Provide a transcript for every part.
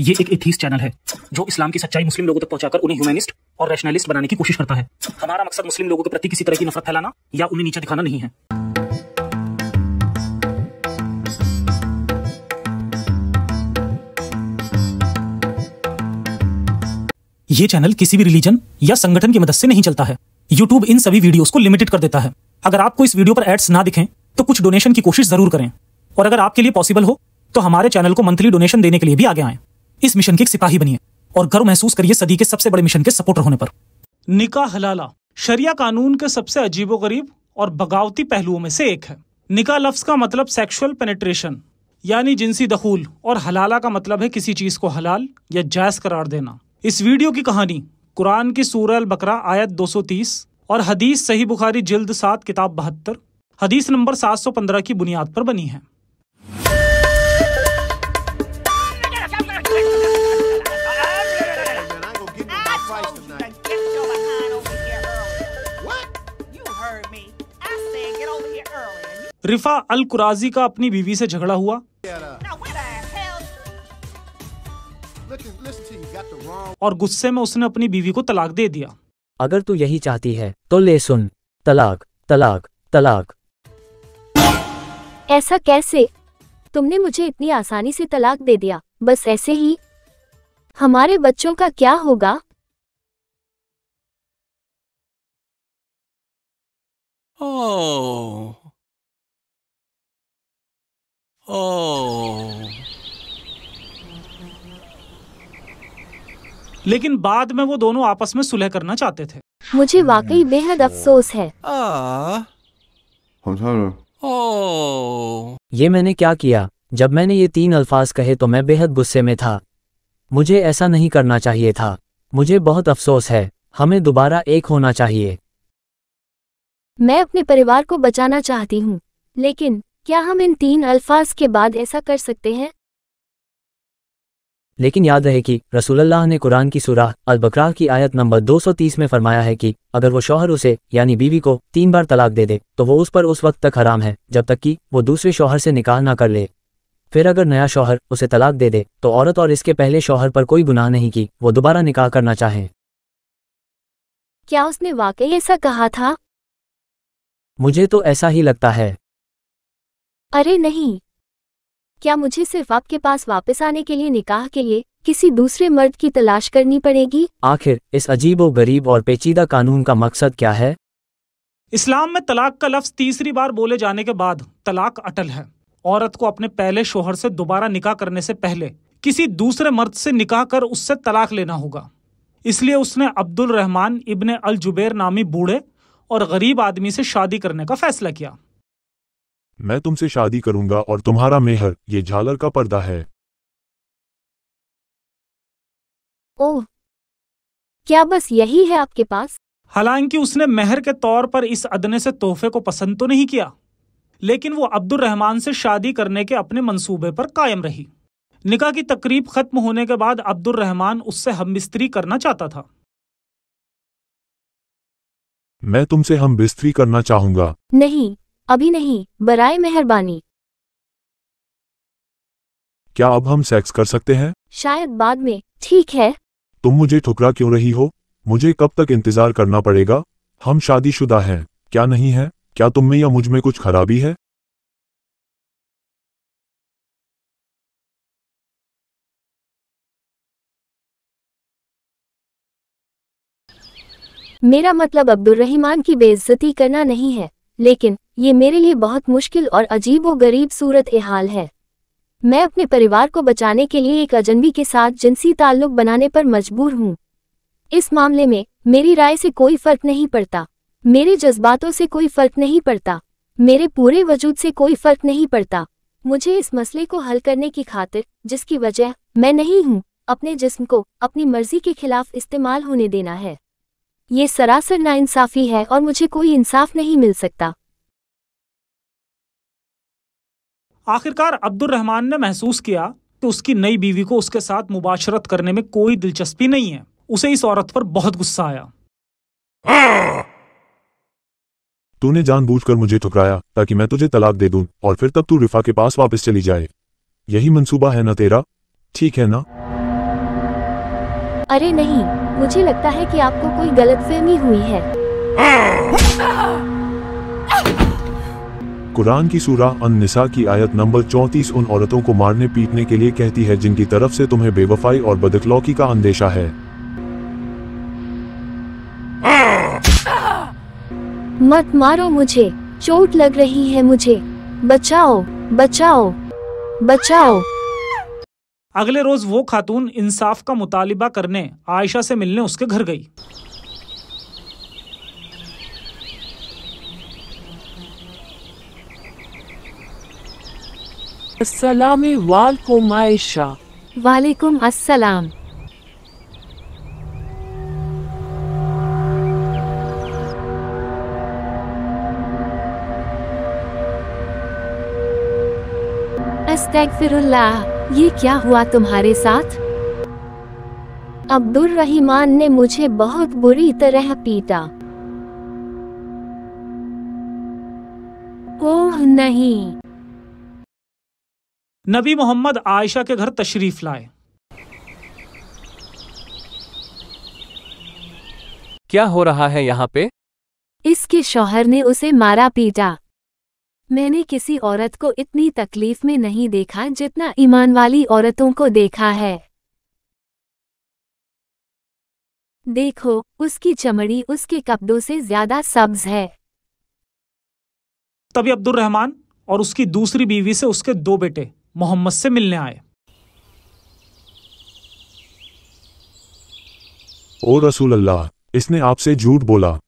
ये एक atheist channel है जो इस्लाम की सच्चाई मुस्लिम लोगों तक पहुंचाकर उन्हें ह्यूमैनिस्ट और रैशनलिस्ट बनाने की कोशिश करता है। हमारा मकसद मुस्लिम लोगों के प्रति किसी तरह की नफरत फैलाना या उन्हें नीचा दिखाना नहीं है। ये चैनल किसी भी रिलीजन या संगठन की मदद से नहीं चलता है। यूट्यूब इन सभी वीडियोस को लिमिटेड कर देता है। अगर आपको इस वीडियो पर एड्स ना दिखें तो कुछ डोनेशन की कोशिश जरूर करें, और अगर आपके लिए पॉसिबल हो तो हमारे चैनल को मंथली डोनेशन देने के लिए भी आगे आएं। इस मिशन के एक सिपाही बनिए और गर्व महसूस करिए सदी के सबसे बड़े मिशन के सपोर्टर होने पर। निकाह हलाला शरिया कानून के सबसे अजीबोगरीब और बगावती पहलुओं में से एक है। निकाह लफ्ज का मतलब सेक्सुअल पेनिट्रेशन यानी जिनसी दखूल, और हलाला का मतलब है किसी चीज को हलाल या जायज करार देना। इस वीडियो की कहानी कुरान की सूरह अल बकरा आयत 230 और हदीस सही बुखारी जिल्द 7 किताब 72 हदीस नंबर 715 की बुनियाद पर बनी है। रिफा अल कुराजी का अपनी बीवी से झगड़ा हुआ और गुस्से में उसने अपनी बीवी को तलाक दे दिया। अगर तू यही चाहती है तो ले सुन, तलाक तलाक तलाक। ऐसा कैसे? तुमने मुझे इतनी आसानी से तलाक दे दिया, बस ऐसे ही? हमारे बच्चों का क्या होगा? लेकिन बाद में वो दोनों आपस में सुलह करना चाहते थे। मुझे वाकई बेहद अफसोस है। ये मैंने क्या किया? जब मैंने ये 3 अल्फाज कहे तो मैं बेहद गुस्से में था। मुझे ऐसा नहीं करना चाहिए था। मुझे बहुत अफसोस है। हमें दोबारा एक होना चाहिए। मैं अपने परिवार को बचाना चाहती हूँ, लेकिन क्या हम इन 3 अल्फाज के बाद ऐसा कर सकते हैं? लेकिन याद रहे कि रसूलुल्लाह ने कुरान की सूरह अल बकरा की आयत नंबर 230 में फरमाया है कि अगर वो शौहर उसे यानी बीवी को 3 बार तलाक दे दे तो वो उस पर उस वक्त तक हराम है जब तक कि वो दूसरे शौहर से निकाह ना कर ले। फिर अगर नया शौहर उसे तलाक दे दे तो औरत और इसके पहले शौहर पर कोई गुनाह नहीं कि वो दोबारा निकाह करना चाहे। क्या उसने वाकई ऐसा कहा था? मुझे तो ऐसा ही लगता है। अरे नहीं, क्या मुझे सिर्फ आपके पास वापस आने के लिए निकाह के लिए किसी दूसरे मर्द की तलाश करनी पड़ेगी? आखिर इस अजीबो गरीब और पेचीदा कानून का मकसद क्या है? इस्लाम में तलाक का लफ्ज तीसरी बार बोले जाने के बाद तलाक अटल है। औरत को अपने पहले शोहर से दोबारा निकाह करने से पहले किसी दूसरे मर्द से निकाह कर उससे तलाक लेना होगा। इसलिए उसने अब्दुल रहमान इब्ने अल जुबैर नामी बूढ़े और गरीब आदमी से शादी करने का फैसला किया। मैं तुमसे शादी करूंगा और तुम्हारा मेहर ये झालर का पर्दा है। ओह, क्या बस यही है आपके पास? हालांकि उसने मेहर के तौर पर इस अदने से तोहफे को पसंद तो नहीं किया, लेकिन वो अब्दुल रहमान से शादी करने के अपने मंसूबे पर कायम रही। निकाह की तकरीब खत्म होने के बाद अब्दुल रहमान उससे हमबिस्तरी करना चाहता था। मैं तुमसे हमबिस्तरी करना चाहूंगा। नहीं, अभी नहीं, बराए मेहरबानी। क्या अब हम सेक्स कर सकते हैं? शायद बाद में। ठीक है। तुम मुझे ठुकरा क्यों रही हो? मुझे कब तक इंतजार करना पड़ेगा? हम शादीशुदा हैं, क्या नहीं है? क्या तुम में या मुझ में कुछ खराबी है? मेरा मतलब अब्दुल रहमान की बेइज्जती करना नहीं है, लेकिन ये मेरे लिए बहुत मुश्किल और अजीब व गरीब सूरत हाल है। मैं अपने परिवार को बचाने के लिए एक अजनबी के साथ जिनसी ताल्लुक बनाने पर मजबूर हूँ। इस मामले में मेरी राय से कोई फर्क नहीं पड़ता, मेरे जज्बातों से कोई फर्क नहीं पड़ता, मेरे पूरे वजूद से कोई फर्क नहीं पड़ता। मुझे इस मसले को हल करने की खातिर, जिसकी वजह मैं नहीं हूँ, अपने जिस्म को अपनी मर्जी के खिलाफ इस्तेमाल होने देना है। ये सरासर नाइंसाफी है और मुझे कोई इंसाफ नहीं मिल सकता। आखिरकार अब्दुल रहमान ने महसूस किया कि उसकी नई बीवी को उसके साथ मुबाशरत करने में कोई दिलचस्पी नहीं है। उसे इस औरत पर बहुत गुस्सा आया। तूने जानबूझकर मुझे ठुकराया ताकि मैं तुझे तलाक दे दूं और फिर तब तू रिफा के पास वापस चली जाए। यही मंसूबा है ना तेरा? ठीक है ना? अरे नहीं, मुझे लगता है कि आपको कोई गलतफहमी हुई है। कुरान की सूरह अन-निसा की आयत नंबर 34 उन औरतों को मारने पीटने के लिए कहती है जिनकी तरफ से तुम्हें बेवफाई और बदअखलाकी का अंदेशा है। मत मारो मुझे, चोट लग रही है मुझे, बचाओ बचाओ बचाओ। अगले रोज वो खातून इंसाफ का मुतालिबा करने आयशा से मिलने उसके घर गई। अस्सलाम वालेकुम आयशा। वालेकुम अस्सलाम। अस्तगफिरुल्लाह, ये क्या हुआ तुम्हारे साथ? अब्दुर्रहिमान ने मुझे बहुत बुरी तरह पीटा। ओह नहीं। नबी मोहम्मद आयशा के घर तशरीफ लाए। क्या हो रहा है यहाँ पे? इसके शौहर ने उसे मारा पीटा। मैंने किसी औरत को इतनी तकलीफ में नहीं देखा जितना ईमान वाली औरतों को देखा है। देखो, उसकी चमड़ी उसके कपड़ों से ज्यादा सब्ज है। तभी अब्दुर्रहमान और उसकी दूसरी बीवी से उसके 2 बेटे मोहम्मद से मिलने आए। ओ रसूल अल्लाह, इसने आपसे झूठ बोला।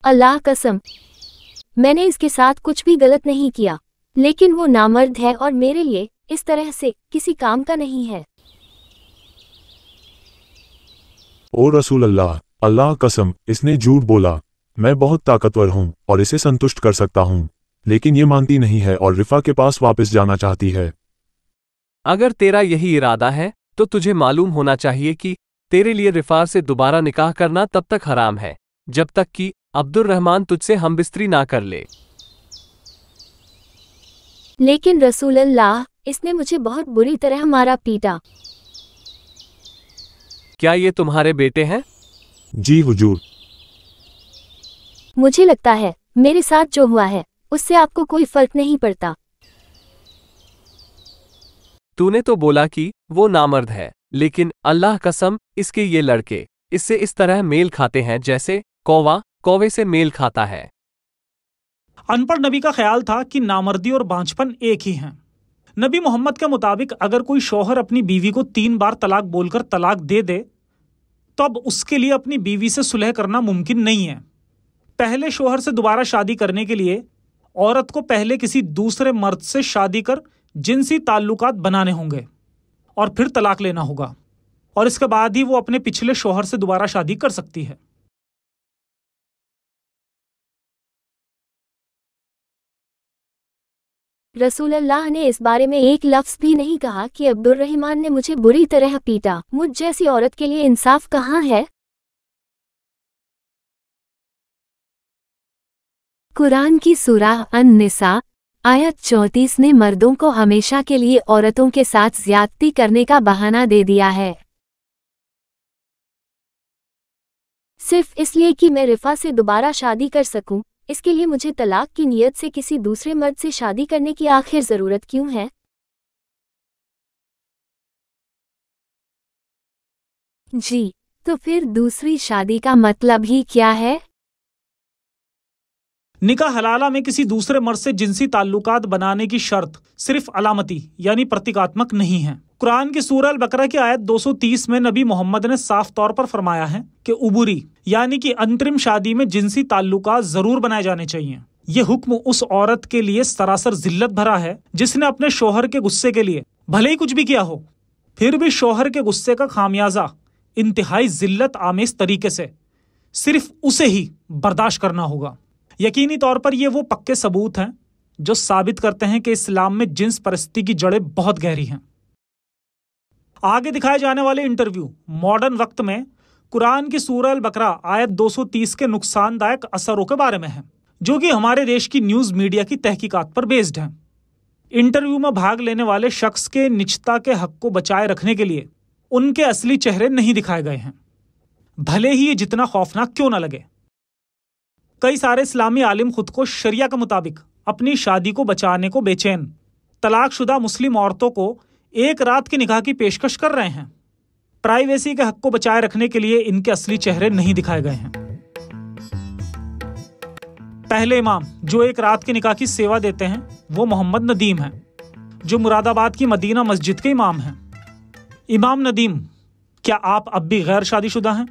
अल्लाह कसम, मैंने इसके साथ कुछ भी गलत नहीं किया, लेकिन वो नामर्द है और मेरे लिए इस तरह से किसी काम का नहीं है। ओ रसूल अल्लाह, अल्लाह कसम, इसने झूठ बोला। मैं बहुत ताकतवर हूँ और इसे संतुष्ट कर सकता हूँ, लेकिन ये मानती नहीं है और रिफा के पास वापस जाना चाहती है। अगर तेरा यही इरादा है तो तुझे मालूम होना चाहिए कि तेरे लिए रिफा से दोबारा निकाह करना तब तक हराम है जब तक कि अब्दुर्रहमान तुझसे हमबिस्तरी ना कर ले। लेकिन रसूल अल्लाह, इसने मुझे बहुत बुरी तरह मारा पीटा। क्या ये तुम्हारे बेटे हैं? जी हुजूर। मुझे लगता है मेरे साथ जो हुआ है उससे आपको कोई फर्क नहीं पड़ता। तूने तो बोला कि वो नामर्द है, लेकिन अल्लाह कसम, इसके ये लड़के इससे इस तरह मेल खाते हैं जैसे कौवा कौवे से मेल खाता है। अनपढ़ नबी का ख्याल था कि नामर्दी और बांझपन एक ही हैं। नबी मोहम्मद के मुताबिक अगर कोई शौहर अपनी बीवी को 3 बार तलाक बोलकर तलाक दे दे तो अब उसके लिए अपनी बीवी से सुलह करना मुमकिन नहीं है। पहले शौहर से दोबारा शादी करने के लिए औरत को पहले किसी दूसरे मर्द से शादी कर जिनसी ताल्लुकात बनाने होंगे और फिर तलाक लेना होगा, और इसके बाद ही वो अपने पिछले शौहर से दोबारा शादी कर सकती है। रसूल अल्लाह ने इस बारे में एक लफ्ज़ भी नहीं कहा कि अब्दुर्रहिमान ने मुझे बुरी तरह पीटा। मुझ जैसी औरत के लिए इंसाफ कहाँ है? कुरान की सूरह अन-निसा आयत 34 ने मर्दों को हमेशा के लिए औरतों के साथ ज्यादती करने का बहाना दे दिया है, सिर्फ इसलिए कि मैं रिफा से दोबारा शादी कर सकूं। इसके लिए मुझे तलाक की नीयत से किसी दूसरे मर्द से शादी करने की आखिर जरूरत क्यों है? जी, तो फिर दूसरी शादी का मतलब ही क्या है? निकाह हलाला में किसी दूसरे मर्द से जिनसी ताल्लुकात बनाने की शर्त सिर्फ अलामती यानी प्रतीकात्मक नहीं है। कुरान की सूरह अल-बकरा की आयत 230 में नबी मोहम्मद ने साफ तौर पर फरमाया है कि उबूरी यानी कि अंतरिम शादी में जिनसी ताल्लुकात जरूर बनाए जाने चाहिए। ये हुक्म उस औरत के लिए सरासर जिल्लत भरा है जिसने अपने शौहर के गुस्से के लिए भले ही कुछ भी किया हो, फिर भी शौहर के गुस्से का खामियाजा इंतहाई जिल्लत आमेज तरीके से सिर्फ उसे ही बर्दाश्त करना होगा। यकीनी तौर पर ये वो पक्के सबूत हैं जो साबित करते हैं कि इस्लाम में जिन्स परस्ती की जड़ें बहुत गहरी हैं। आगे दिखाए जाने वाले इंटरव्यू मॉडर्न वक्त में कुरान की सूरह अल-बकरा आयत 230 के नुकसानदायक असरों के बारे में है, जो कि हमारे देश की न्यूज मीडिया की तहकीकात पर बेस्ड हैं। इंटरव्यू में भाग लेने वाले शख्स के निजता के हक को बचाए रखने के लिए उनके असली चेहरे नहीं दिखाए गए हैं, भले ही ये जितना खौफनाक क्यों ना लगे। कई सारे इस्लामी आलिम खुद को शरिया के मुताबिक अपनी शादी को बचाने को बेचैन तलाकशुदा मुस्लिम औरतों को एक रात की निकाह की पेशकश कर रहे हैं। प्राइवेसी के हक को बचाए रखने के लिए इनके असली चेहरे नहीं दिखाए गए हैं। पहले इमाम जो एक रात की निकाह की सेवा देते हैं वो मोहम्मद नदीम हैं, जो मुरादाबाद की मदीना मस्जिद के इमाम हैं। इमाम नदीम, क्या आप अब भी गैर शादीशुदा हैं?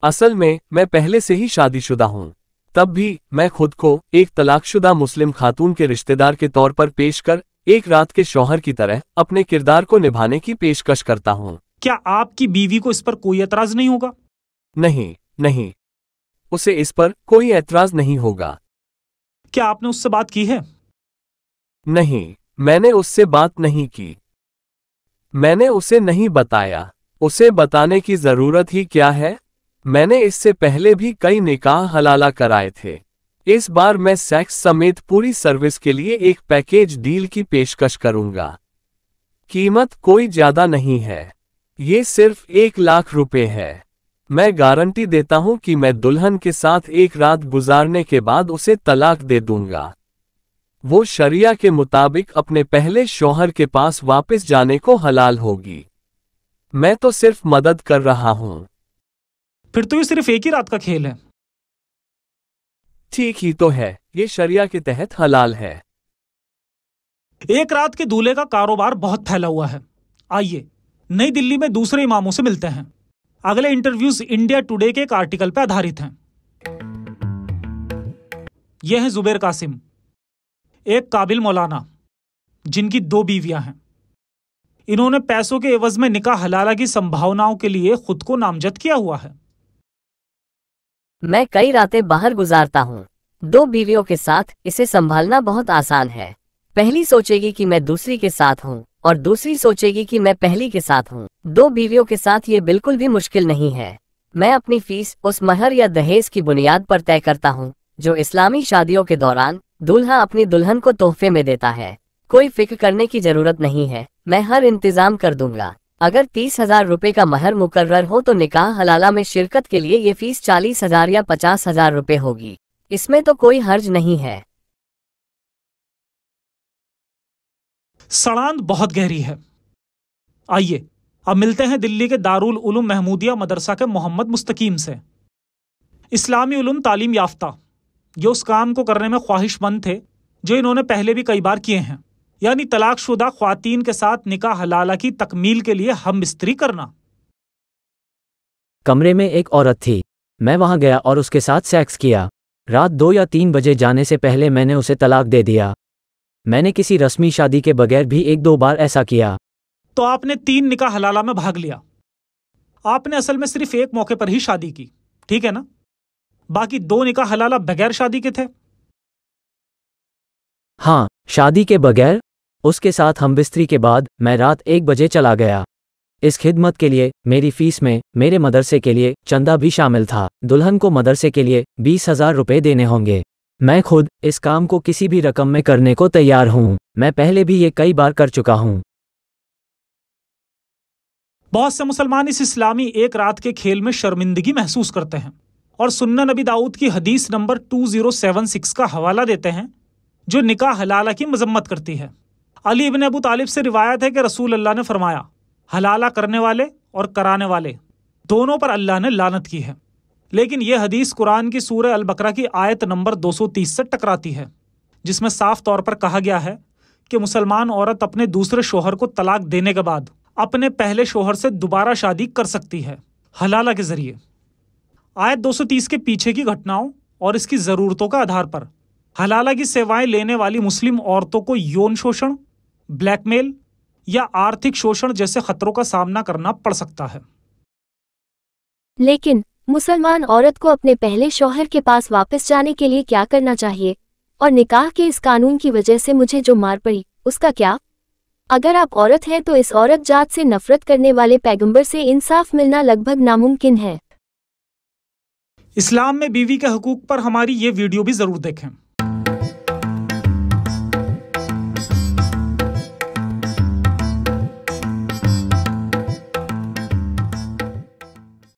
असल में मैं पहले से ही शादीशुदा हूँ, तब भी मैं खुद को एक तलाकशुदा मुस्लिम खातून के रिश्तेदार के तौर पर पेश कर एक रात के शौहर की तरह अपने किरदार को निभाने की पेशकश करता हूँ। क्या आपकी बीवी को इस पर कोई एतराज नहीं होगा? नहीं नहीं, उसे इस पर कोई एतराज नहीं होगा। क्या आपने उससे बात की है? नहीं, मैंने उससे बात नहीं की। मैंने उसे नहीं बताया। उसे बताने की जरूरत ही क्या है? मैंने इससे पहले भी कई निकाह हलाला कराए थे। इस बार मैं सेक्स समेत पूरी सर्विस के लिए एक पैकेज डील की पेशकश करूंगा। कीमत कोई ज्यादा नहीं है, ये सिर्फ 1 लाख रुपए है। मैं गारंटी देता हूं कि मैं दुल्हन के साथ एक रात गुजारने के बाद उसे तलाक दे दूंगा। वो शरिया के मुताबिक अपने पहले शौहर के पास वापस जाने को हलाल होगी। मैं तो सिर्फ मदद कर रहा हूं। फिर तो ये सिर्फ एक ही रात का खेल है। ठीक ही तो है, ये शरिया के तहत हलाल है। एक रात के दूल्हे का कारोबार बहुत फैला हुआ है। आइए नई दिल्ली में दूसरे इमामों से मिलते हैं। अगले इंटरव्यूज इंडिया टुडे के एक आर्टिकल पर आधारित हैं। यह है जुबैर कासिम, एक काबिल मौलाना जिनकी 2 बीवियां हैं। इन्होंने पैसों के एवज में निकाह हलाला की संभावनाओं के लिए खुद को नामजद किया हुआ है। मैं कई रातें बाहर गुजारता हूँ 2 बीवियों के साथ। इसे संभालना बहुत आसान है। पहली सोचेगी कि मैं दूसरी के साथ हूँ और दूसरी सोचेगी कि मैं पहली के साथ हूँ। 2 बीवियों के साथ ये बिल्कुल भी मुश्किल नहीं है। मैं अपनी फीस उस महर या दहेज की बुनियाद पर तय करता हूँ जो इस्लामी शादियों के दौरान दूल्हा अपनी दुल्हन को तोहफे में देता है। कोई फिक्र करने की जरूरत नहीं है, मैं हर इंतजाम कर दूंगा। अगर 30,000 रुपए का महर मुकर्रर हो तो निकाह हलाला में शिरकत के लिए ये फीस 40,000 या 50,000 रुपए होगी। इसमें तो कोई हर्ज नहीं है। सड़ांध बहुत गहरी है। आइए अब मिलते हैं दिल्ली के दारुल उलूम महमूदिया मदरसा के मोहम्मद मुस्तकीम से। इस्लामी उलूम तालीम याफ्ता, ये उस काम को करने में ख्वाहिशमंद थे जो इन्होंने पहले भी कई बार किए हैं, यानी तलाकशुदा ख्वातीन के साथ निकाह हलाला की तकमील के लिए हम बिस्तरी करना। कमरे में एक औरत थी। मैं वहां गया और उसके साथ सेक्स किया। रात 2 या 3 बजे जाने से पहले मैंने उसे तलाक दे दिया। मैंने किसी रस्मी शादी के बगैर भी 1-2 बार ऐसा किया। तो आपने 3 निकाह हलाला में भाग लिया। आपने असल में सिर्फ एक मौके पर ही शादी की, ठीक है ना? बाकी 2 निकाह हलाला बगैर शादी के थे। हाँ, शादी के बगैर। उसके साथ हम बिस्तरी के बाद मैं रात 1 बजे चला गया। इस खिदमत के लिए मेरी फीस में मेरे मदरसे के लिए चंदा भी शामिल था। दुल्हन को मदरसे के लिए 20,000 रुपए देने होंगे। मैं खुद इस काम को किसी भी रकम में करने को तैयार हूँ। मैं पहले भी ये कई बार कर चुका हूँ। बहुत से मुसलमान इस इस्लामी एक रात के खेल में शर्मिंदगी महसूस करते हैं और सुन्नन नबी दाऊद की हदीस नंबर 2076 का हवाला देते हैं जो निकाह हलाला की मजम्मत करती है। अली इब्न अबू तालिब से रिवायत है कि रसूल अल्लाह ने फरमाया, हलाला करने वाले और कराने वाले दोनों पर अल्लाह ने लानत की है। लेकिन यह हदीस कुरान की सूरह अल बकरा की आयत नंबर 230 से टकराती है, जिसमें साफ तौर पर कहा गया है कि मुसलमान औरत अपने दूसरे शोहर को तलाक देने के बाद अपने पहले शोहर से दोबारा शादी कर सकती है हलाला के जरिए। आयत 230 के पीछे की घटनाओं और इसकी ज़रूरतों का आधार पर हलाला की सेवाएं लेने वाली मुस्लिम औरतों को यौन शोषण, ब्लैकमेल या आर्थिक शोषण जैसे खतरों का सामना करना पड़ सकता है। लेकिन मुसलमान औरत को अपने पहले शौहर के पास वापस जाने के लिए क्या करना चाहिए? और निकाह के इस कानून की वजह से मुझे जो मार पड़ी उसका क्या? अगर आप औरत हैं तो इस औरत जात से नफरत करने वाले पैगंबर से इंसाफ मिलना लगभग नामुमकिन है। इस्लाम में बीवी के हकूक पर हमारी ये वीडियो भी जरूर देखें।